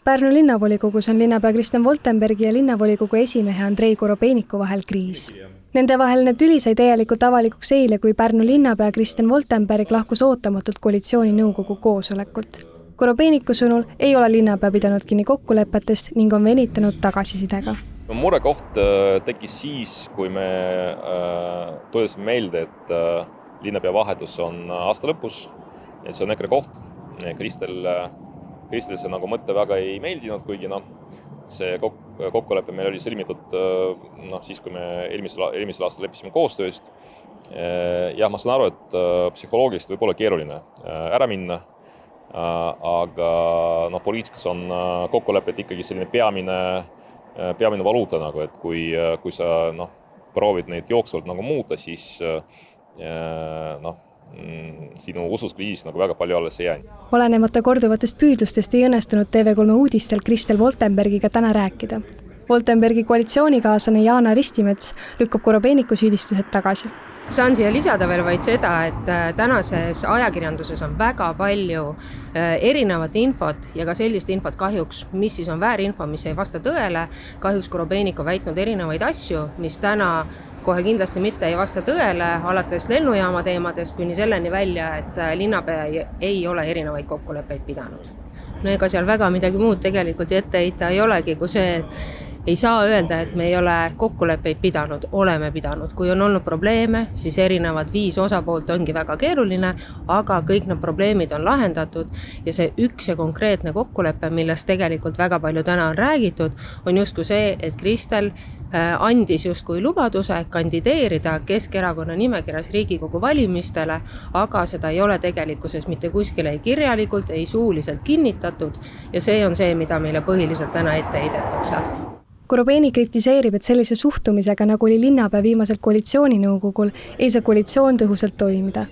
Pärnu linnavolikogus on linnapea Kristen Woltenbergi ja linnavolikogu esimehe Andrei Korobeiniku vahel kriis. Nende vaheline tüli sai täielikult avalikuks eile, kui Pärnu linnapea Kristen Woltenberg lahkus ootamatult koalitsiooninõukogu koosolekult. Korobeiniku sõnul ei ole linnapea pidanud kinni kokkulepetest ning on venitanud tagasisidega. Murekoht tekkis siis, kui me tuletasime meelde, et linnapea vahetus on aasta lõpus, et see on EKRE koht. Kristel see nagu mõtte väga ei meeldinud, kuigi see kokkulepe meil oli sõlmitud siis, kui me eelmisel aastal leppisime koostööst. Ja ma saan aru, et psühholoogiliselt võib olla keeruline ära minna, aga poliitikas on kokkulepet ikkagi selline peamine valuuta, et kui sa proovid neid jooksvalt muuta, siis sinu ususkriis väga palju alles ei jää. Olenemata korduvatest püüdlustest ei õnnestunud TV3 uudistel Kristel Woltenbergiga täna rääkida. Woltenbergi koalitsioonikaaslane Jaana Ristimets lükkab Korobeiniku süüdistused tagasi. Saan siia lisada veel vaid seda, et tänases ajakirjanduses on väga palju erinevat infot ja ka sellist infot kahjuks, mis siis on väärinfo, mis ei vasta tõele. Kahjuks Korobeiniku väitnud erinevaid asju, mis täna kohe kindlasti mitte ei vasta tõele, alates lennujaama teemadest kuni selleni välja, et linnapea ei ole erinevaid kokkuleppeid pidanud. No ega seal väga midagi muud tegelikult ette heita ei olegi, kui see, et ei saa öelda, et me ei ole kokkuleppeid pidanud, oleme pidanud. Kui on olnud probleeme, siis erinevad 5 osapoolt ongi väga keeruline, aga kõik need probleemid on lahendatud ja see üks ja konkreetne kokkulepe, millest tegelikult väga palju täna on räägitud, on justkui see, et Kristel andis justkui lubaduse kandideerida Keskerakonna nimekirjas Riigikogu valimistele, aga seda ei ole tegelikkuses mitte kuskile ei kirjalikult, ei suuliselt kinnitatud ja see on see, mida meile põhiliselt täna ette heidetakse. Korobeini kritiseerib, et sellise suhtumisega, nagu oli linnapea viimasel koalitsiooninõukogul, ei saa koalitsioon tõhusalt toimida.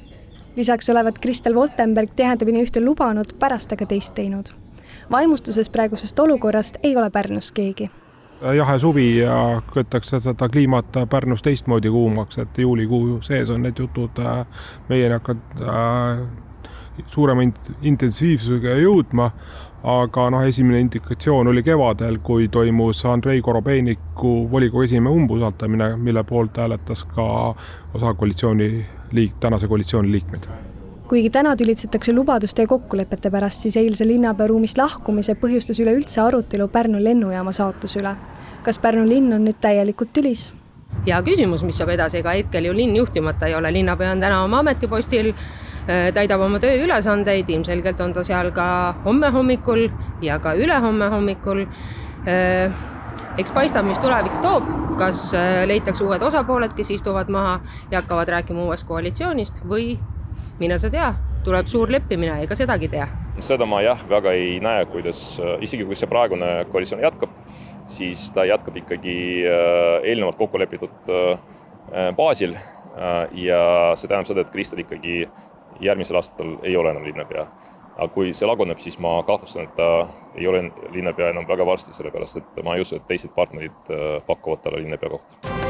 Lisaks olevat Kristel Woltenberg tähendabini ühte lubanud, pärast aga teist teinud. Vaimustuses praegusest olukorrast ei ole Pärnus keegi. Jahe suvi ja köetakse seda kliimat Pärnus teistmoodi kuumaks, et juulikuu sees on need jutud meie hakkad suurema intensiivsusega jõudma, aga esimene indikatsioon oli kevadel, kui toimus Andrei Korobeiniku volikogu esimehe umbusaldamine, mille poolt hääletas ka osa tänase koalitsiooni liikmeid. Kuigi täna tülitsetakse lubaduste ja kokkulepete pärast, siis eilse linnapea ruumist lahkumise põhjustas üleüldse arutelu Pärnu lennujaama saatuse üle. Kas Pärnu linn on nüüd täielikult tülis? Ja küsimus, mis saab edasi, ega hetkel ju linn juhtimata ei ole. Linnapea on täna oma ametipostil, täidab oma tööülesandeid, ilmselgelt on ta seal ka homme hommikul ja ka ülehomme hommikul. Eks paistab, mis tulevik toob, kas leitakse uued osapooled, kes istuvad maha ja hakkavad rääkima uuest koalitsioonist või mine sa tea, tuleb suur leppimine, ega sedagi tea. Seda ma väga ei näe, isegi kui see praegune koalitsioon jätkab, siis ta jätkab ikkagi eelnevalt kokku lepitud baasil ja see tähendab seda, et Kristel ikkagi järgmisel aastal ei ole enam linnapea. Aga kui see laguneb, siis ma kahtlustan, et ta ei ole linnapea enam väga varsti, sellepärast et ma ei usu, et teised partnerid pakuvad talle linnapea kohta.